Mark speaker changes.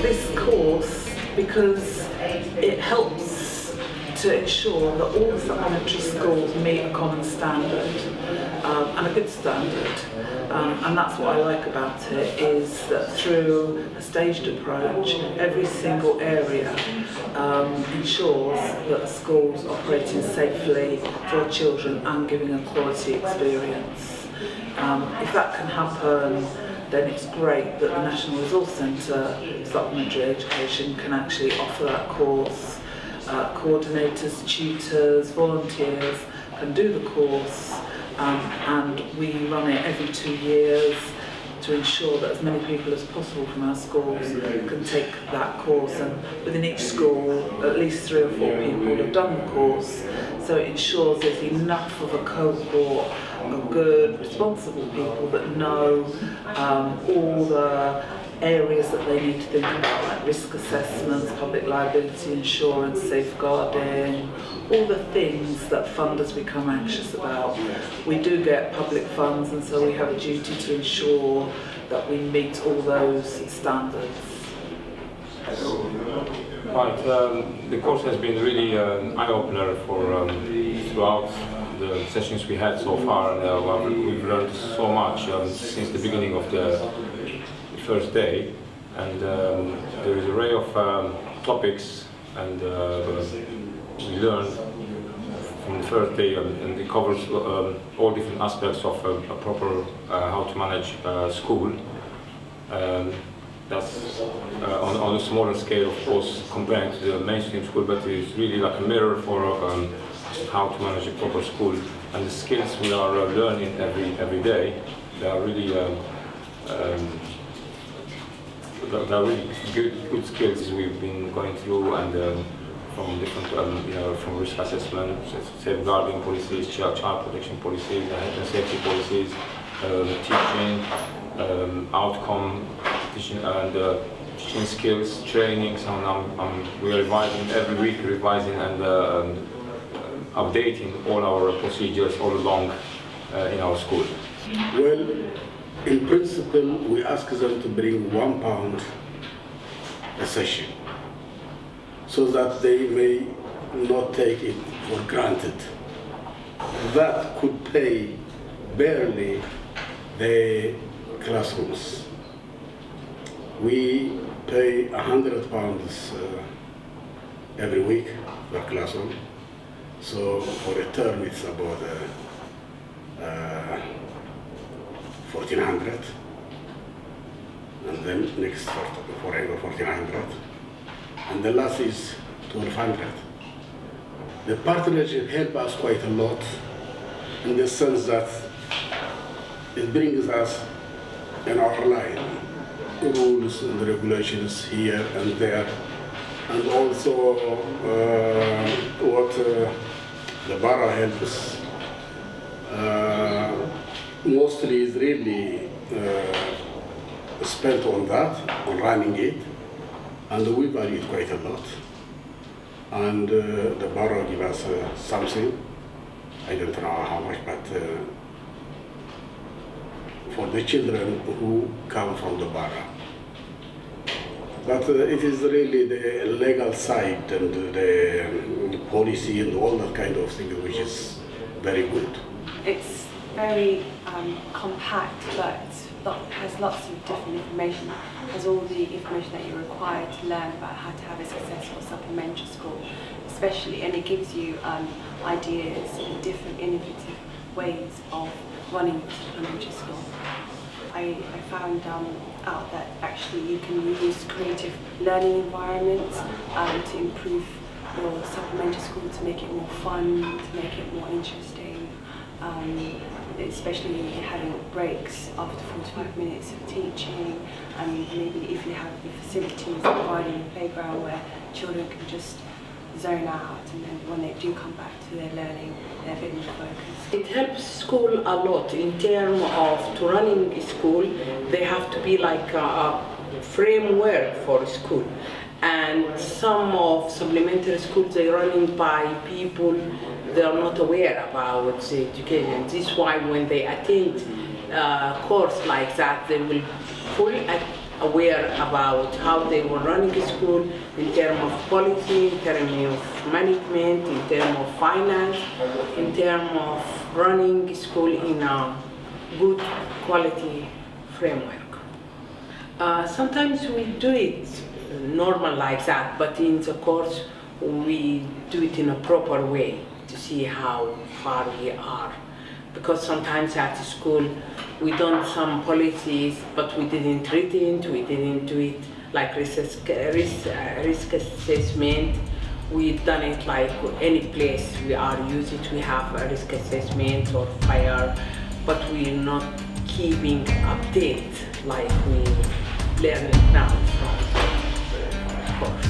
Speaker 1: this course because it helps to ensure that all the supplementary schools meet a common standard and a good standard. And that's what I like about it, is that through a staged approach, every single area ensures that schools are operating safely for children and giving a quality experience. If that can happen, then it's great that the National Resource Centre Supplementary Education can actually offer that course. Coordinators, tutors, volunteers can do the course, and we run it every 2 years to ensure that as many people as possible from our schools can take that course, and within each school at least 3 or 4 people have done the course, so it ensures there's enough of a cohort of good, responsible people that know all the areas that they need to think about, like risk assessments, public liability insurance, safeguarding, all the things that funders become anxious about. We do get public funds, and so we have a duty to ensure that we meet all those standards.
Speaker 2: Right, the course has been really an eye-opener for throughout the sessions we had so far. We've learned so much since the beginning of the first day, and there is an array of topics, and we learned from the first day, and it covers all different aspects of a proper how to manage school. That's on a smaller scale, of course, compared to the mainstream school, but it's really like a mirror for how to manage a proper school, and the skills we are learning every day. They are really good skills we've been going through, and from different, from risk assessment, safeguarding policies, child protection policies, health and safety policies, teaching, outcome teaching, and teaching skills, training. So we are revising every week, and updating all our procedures all along in our school.
Speaker 3: Well, in principle, we ask them to bring £1 a session, so that they may not take it for granted. That could pay barely the classrooms. We pay £100 every week per classroom, so for a term it's about 1,400, and then next forever 1,400, and the last is 1,200. The partnership helps us quite a lot, in the sense that it brings us in our line rules and regulations here and there, and also what the borough helps mostly is really spent on that, on running it, and we value it quite a lot. And the borough give us something, I don't know how much, but for the children who come from the borough. But it is really the legal side and the policy and all that kind of thing which is very good.
Speaker 4: It's very compact, but has lots of different information. Has all the information that you're required to learn about how to have a successful supplementary school, especially, and it gives you ideas and different innovative ways of running a supplementary school. I found out that actually you can use creative learning environments to improve your supplementary school, to make it more fun, to make it more interesting, especially having breaks after 45 minutes of teaching, and maybe if you have the facilities providing a playground where children can just zone out, and then when they do come back to their learning, they're a bit more focused.
Speaker 5: It helps school a lot in terms of to running a school. They have to be like a framework for school, and some of supplementary schools they're running by people they are not aware about the education. This is why when they attend a course like that, they will fully aware about how they were running a school in terms of policy, in terms of management, in terms of finance, in terms of running a school in a good quality framework. Sometimes we do it normal like that, but in the course we do it in a proper way to see how far we are. Because sometimes at school we done some policies, but we didn't treat it, we didn't do it like risk assessment. We've done it like any place we are use it, we have a risk assessment or fire, but we're not keeping update like we learn it now from the course.